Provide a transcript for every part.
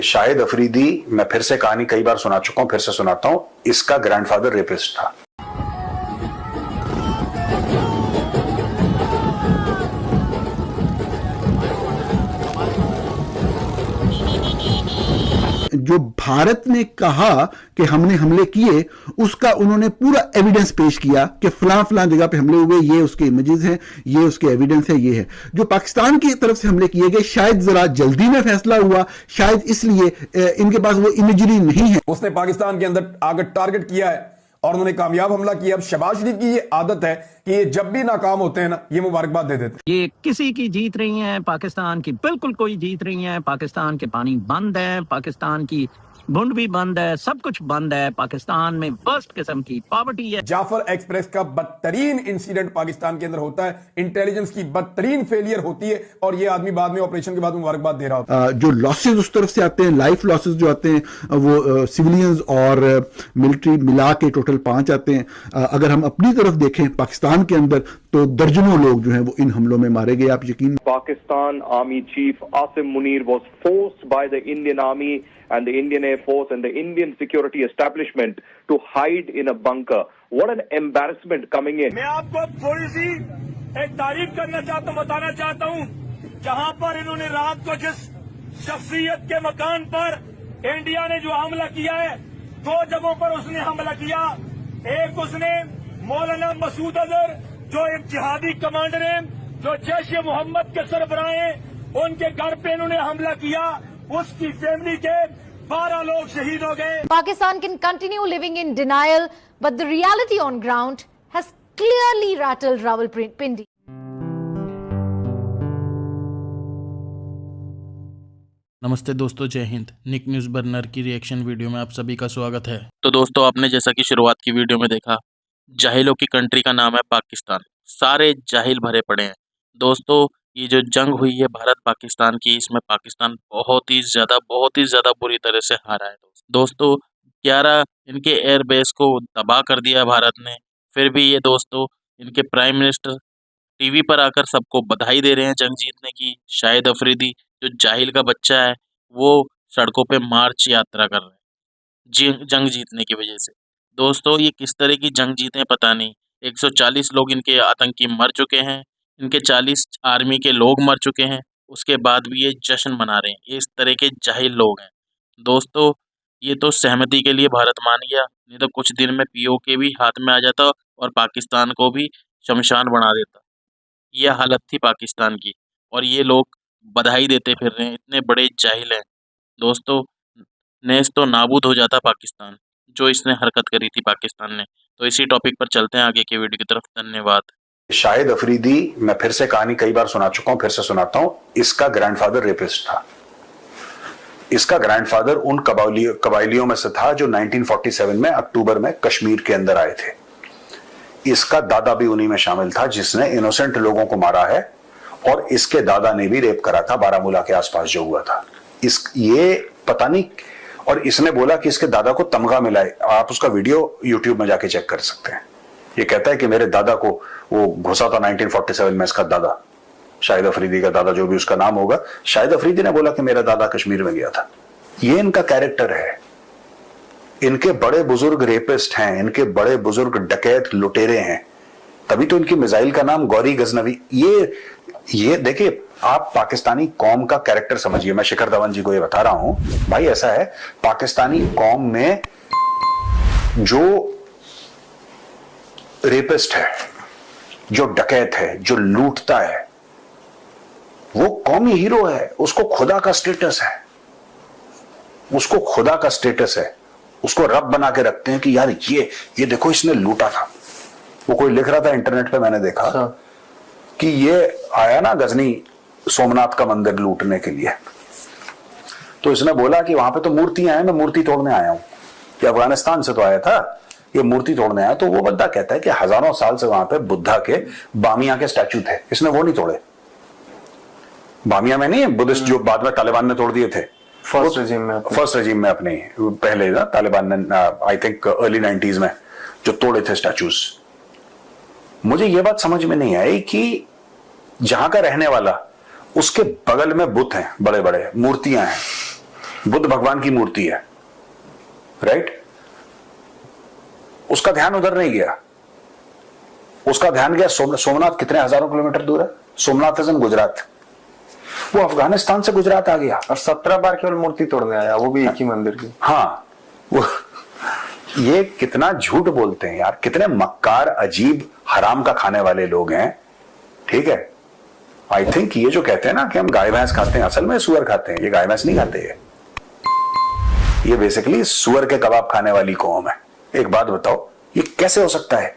शाहिद अफरीदी, मैं फिर से कहानी कई बार सुना चुका हूं, फिर से सुनाता हूं। इसका ग्रैंडफादर रेपिस्ट था। जो भारत ने कहा कि हमने हमले किए, उसका उन्होंने पूरा एविडेंस पेश किया कि फलां फलां जगह पे हमले हुए, ये उसके इमेजेस हैं, ये उसके एविडेंस है, ये है। जो पाकिस्तान की तरफ से हमले किए गए, शायद जरा जल्दी में फैसला हुआ, शायद इसलिए इनके पास वो इमेजरी नहीं है। उसने पाकिस्तान के अंदर आगे टारगेट किया है और उन्होंने कामयाब हमला किया। अब शहबाज शरीफ की ये आदत है कि ये जब भी नाकाम होते हैं ना, ये मुबारकबाद दे देते हैं। ये किसी की जीत रही है, पाकिस्तान की बिल्कुल कोई जीत रही है। पाकिस्तान के पानी बंद है, पाकिस्तान की बुंड भी बंद है, सब कुछ बंद है। पाकिस्तान में फर्स्ट किस्म की पॉवर्टी है। जाफर एक्सप्रेस का बदतरीन इंसिडेंट पाकिस्तान के अंदर होता है, इंटेलिजेंस की बदतरीन फेलियर होती है और ये आदमी बाद में ऑपरेशन के बाद मुबारकबाद दे रहा होता है। जो लॉसेस उस तरफ से आते हैं, लाइफ लॉसेस जो आते हैं, वो सिविलियंस और मिलिट्री मिला के टोटल 5 आते हैं। अगर हम अपनी तरफ देखें पाकिस्तान के अंदर, तो दर्जनों लोग जो हैं वो इन हमलों में मारे गए, आप यकीन। Pakistan Army Chief Asim Munir was forced by the Indian Army and the Indian Air Force and the Indian security establishment to hide in a bunker. What an embarrassment coming in. मैं आपको थोड़ी सी एक तारीफ करना चाहता हूँ, बताना चाहता हूँ, जहाँ पर इन्होंने रात को जिस शख्सियत के मकान पर इंडिया ने जो हमला किया है, 2 जगहों पर उसने हमला किया। एक उसने मौलाना मसूद अजहर, जो एक जिहादी कमांडर है, जो जैश मोहम्मद के सरबराह हैं, उनके घर पे इन्होंने हमला किया। उसकी फैमिली के 12 लोग शहीद हो गए। Pakistan can continue living in denial, but the reality on ground has clearly rattled Rawalpindi. नमस्ते दोस्तों, जय हिंद। निक न्यूज़ बर्नर की रिएक्शन वीडियो में आप सभी का स्वागत है। तो दोस्तों, आपने जैसा कि शुरुआत की वीडियो में देखा, जाहिलों की कंट्री का नाम है पाकिस्तान। सारे जाहिल भरे पड़े हैं। दोस्तों, ये जो जंग हुई है भारत पाकिस्तान की, इसमें पाकिस्तान बहुत ही ज़्यादा बुरी तरह से हारा है। दोस्तों, 11 इनके एयरबेस को तबाह कर दिया भारत ने। फिर भी ये दोस्तों, इनके प्राइम मिनिस्टर टीवी पर आकर सबको बधाई दे रहे हैं जंग जीतने की। शाहिद अफरीदी, जो जाहिल का बच्चा है, वो सड़कों पे मार्च यात्रा कर रहे हैं जंग जीतने की वजह से। दोस्तों, ये किस तरह की जंग जीते हैं पता नहीं। 140 लोग इनके आतंकी मर चुके हैं, इनके 40 आर्मी के लोग मर चुके हैं, उसके बाद भी ये जश्न मना रहे हैं। ये इस तरह के जाहिल लोग हैं। दोस्तों, ये तो सहमति के लिए भारत मान गया, नहीं तो कुछ दिन में पीओके भी हाथ में आ जाता और पाकिस्तान को भी शमशान बना देता। यह हालत थी पाकिस्तान की और ये लोग बधाई देते फिर रहे हैं। इतने बड़े जाहिल हैं। दोस्तों, नेस तो नाबूद हो जाता पाकिस्तान, जो इसने हरकत करी थी पाकिस्तान ने। तो इसी टॉपिक पर चलते हैं आगे की वीडियो की तरफ। धन्यवाद। शाहिद अफरीदी, मैं फिर से कहानी कई बार सुना चुका हूं, फिर से सुनाता हूं। इसका ग्रैंडफादर रेपिस्ट था। इसका ग्रैंडफादर उन कबाइलियों में से था जो 1947 में अक्टूबर में कश्मीर के अंदर आए थे। इसका दादा भी उन्हीं में शामिल था जिसने इनोसेंट लोगों को मारा है, और इसके दादा ने भी रेप करा था बारामूला के आसपास जो हुआ था। ये पता नहीं, और इसने बोला कि इसके दादा को तमगा मिला है। आप उसका वीडियो यूट्यूब में जाके चेक कर सकते हैं। ये कहता है कि मेरे दादा को वो घुसा था 1947 में। इसका दादा, शाहिद अफरीदी का दादा, जो भी उसका नाम होगा, शाहिद अफरीदी ने बोला कि मेरा दादा कश्मीर में गया था। ये इनका कैरेक्टर है। इनके बड़े बुजुर्ग रेपिस्ट हैं, इनके बड़े बुजुर्ग डकैत लुटेरे हैं, तभी तो इनकी मिसाइल का नाम गौरी गजनवी। ये देखिए, आप पाकिस्तानी कौम का कैरेक्टर समझिए। मैं शिखर धवन जी को ये बता रहा हूं भाई, ऐसा है पाकिस्तानी कौम में जो रेपिस्ट है, जो डकैत है, जो लूटता है, वो कौमी हीरो है। उसको खुदा का स्टेटस है, उसको खुदा का स्टेटस है। उसको रब बना के रखते हैं कि यार ये देखो इसने लूटा था। वो कोई लिख रहा था इंटरनेट पे, मैंने देखा कि ये आया ना गजनी सोमनाथ का मंदिर लूटने के लिए, तो इसने बोला कि वहां पे तो मूर्तियां हैं, मैं मूर्ति तोड़ने आया हूं। ये अफगानिस्तान से तो आया था, ये मूर्ति तोड़ने आया। तो वो बंदा कहता है कि हजारों साल से वहां पे बुद्धा के बामिया के स्टैचू थे, इसने वो नहीं तोड़े। बामिया में नहीं, बुद्धिस्ट जो बाद में तालिबान ने तोड़ दिए थे फर्स्ट रजीम में अपने पहले ना, तालिबान ने आई थिंक अर्ली 90s में जो तोड़े थे स्टैचूज। मुझे ये बात समझ में नहीं आई कि जहां का रहने वाला, उसके बगल में बुत हैं, बड़े बड़े मूर्तियां हैं, बुद्ध भगवान की मूर्ति है, राइट? उसका ध्यान उधर नहीं गया, उसका ध्यान गया सोमनाथ कितने हजारों किलोमीटर दूर है, सोमनाथ इज इन गुजरात, वो अफगानिस्तान से गुजरात आ गया और 17 बार केवल मूर्ति तोड़ने आया, वो भी एक ही मंदिर की। हाँ, वो ये कितना झूठ बोलते हैं यार, कितने मक्कार अजीब हराम का खाने वाले लोग हैं, ठीक है? आई थिंक ये जो कहते हैं ना कि हम गाय भैंस खाते हैं, असल में सुअर खाते हैं, ये गाय भैंस नहीं खाते हैं, ये बेसिकली सुअर के कबाब खाने वाली कौम है। एक बात बताओ, ये कैसे हो सकता है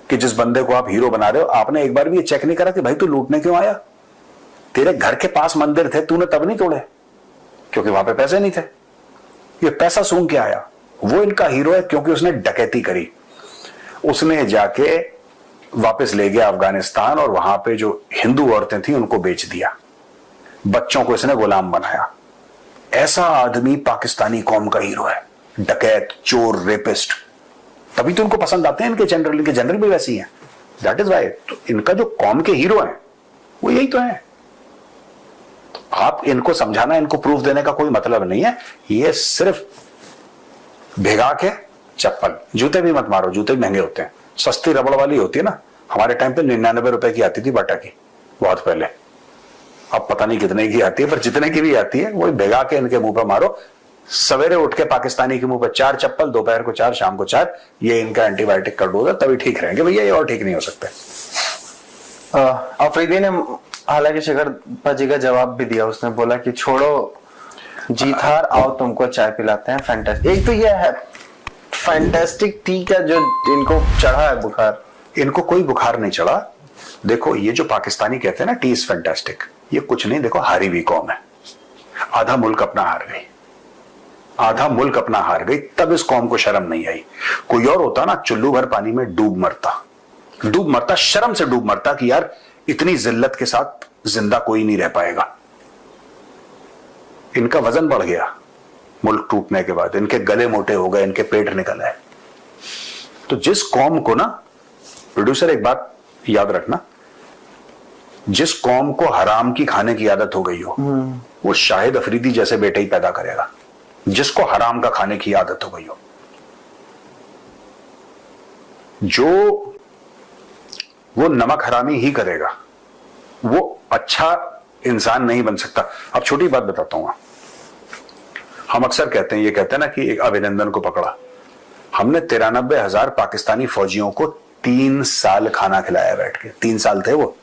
कि जिस बंदे को आप हीरो बना रहे हो, आपने एक बार भी ये चेक नहीं करा कि भाई तू लूटने क्यों आया? तेरे घर के पास मंदिर थे, तूने तब नहीं तोड़े क्योंकि वहां पे पैसे नहीं थे, ये पैसा सूंघ के आया। वो इनका हीरो है क्योंकि उसने डकैती करी, उसने जाके वापस ले गया अफगानिस्तान और वहां पे जो हिंदू औरतें थी उनको बेच दिया, बच्चों को इसने गुलाम बनाया। ऐसा आदमी पाकिस्तानी कौम का हीरो है, डकैत, चोर, रेपिस्ट। तभी तो इनको पसंद आते हैं इनके जनरल भी वैसी हैं। दैट इज वाई तो इनका जो कौम के हीरो हैं वो यही तो है। आप इनको समझाना, इनको प्रूफ देने का कोई मतलब नहीं है, ये सिर्फ भिगा के चप्पल, जूते भी मत मारो, जूते भी महंगे होते हैं, सस्ती रबड़ वाली होती है ना, हमारे टाइम पे 99 रुपए की आती थी बाटा की, बहुत पहले, अब पता नहीं कितने की आती है, पर जितने की भी आती है वो भिगा के इनके मुंह पे मारो। सवेरे उठ के पाकिस्तानी के मुंह पे 4 चप्पल, दोपहर को 4, शाम को 4, ये इनका एंटीबायोटिक का डोज है, तभी ठीक रहेंगे भैया, ये और ठीक नहीं हो सकते। अफरीदी ने हालांकि शिखर जी का जवाब भी दिया, उसने बोला कि छोड़ो जीत हार, आओ तुमको चाय पिलाते हैं। फैंटास्टिक, एक तो ये है फैंटास्टिक टी का जो इनको चढ़ा है बुखार, इनको कोई बुखार नहीं चढ़ा। देखो ये जो पाकिस्तानी कहते हैं ना टी इज फैंटास्टिक, ये कुछ नहीं, देखो हारी हुई कौम है, आधा मुल्क अपना हार गई, आधा मुल्क अपना हार गई, तब इस कौम को शर्म नहीं आई। कोई और होता ना चुल्लू भर पानी में डूब मरता, शर्म से डूब मरता कि यार इतनी जिल्लत के साथ जिंदा कोई नहीं रह पाएगा। इनका वजन बढ़ गया मुल्क टूटने के बाद, इनके गले मोटे हो गए, इनके पेट निकल आए। तो जिस कौम को ना, प्रोड्यूसर एक बात याद रखना, जिस कौम को हराम की खाने की आदत हो गई हो वो शाहिद अफरीदी जैसे बेटे ही पैदा करेगा, जिसको हराम का खाने की आदत हो गई हो। जो वो नमक हरामी ही करेगा, वो अच्छा इंसान नहीं बन सकता। अब छोटी बात बताता हूं, हम अक्सर कहते हैं, ये कहते हैं ना कि एक अभिनंदन को पकड़ा, हमने 93,000 पाकिस्तानी फौजियों को 3 साल खाना खिलाया बैठ के, 3 साल थे वो,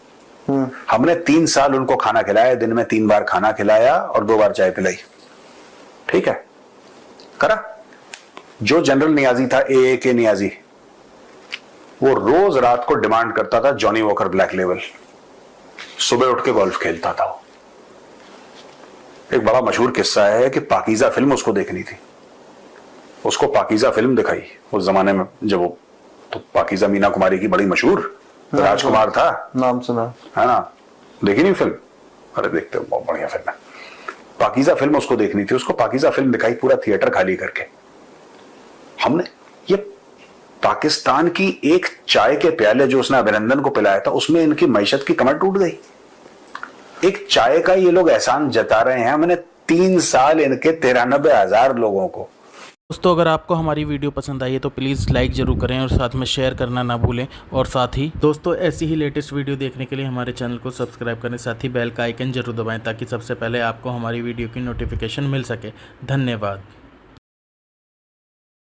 हमने 3 साल उनको खाना खिलाया, दिन में 3 बार खाना खिलाया और 2 बार चाय पिलाई, ठीक है, करा। जो जनरल नियाजी था, ए के नियाजी, वो रोज रात को डिमांड करता था जॉनी वॉकर ब्लैक लेवल, सुबह उठ के गोल्फ खेलता था वो। एक बड़ा मशहूर किस्सा है कि पाकीज़ा फिल्म उसको देखनी थी, उसको पाकीज़ा फिल्म दिखाई उस जमाने में, जब वो तो पाकीज़ा मीना कुमारी की बड़ी मशहूर, राजकुमार था, नाम सुना है ना, देखी नहीं फिल्म? अरे देखते हो, बहुत बढ़िया फिल्म है। पाकीज़ा फिल्म उसको देखनी थी, उसको पाकीज़ा फिल्म दिखाई, पूरा थिएटर खाली करके। हमने ये पाकिस्तान की एक चाय के प्याले जो उसने अभिनंदन को पिलाया था, उसमें इनकी मैशत की कमर टूट गई। एक चाय का ये लोग एहसान जता रहे हैं, हमने 3 साल इनके 93,000 लोगों को। दोस्तों अगर आपको हमारी वीडियो पसंद आई है तो प्लीज़ लाइक ज़रूर करें और साथ में शेयर करना ना भूलें। और साथ ही दोस्तों ऐसी ही लेटेस्ट वीडियो देखने के लिए हमारे चैनल को सब्सक्राइब करें, साथ ही बेल का आइकन जरूर दबाएं ताकि सबसे पहले आपको हमारी वीडियो की नोटिफिकेशन मिल सके। धन्यवाद।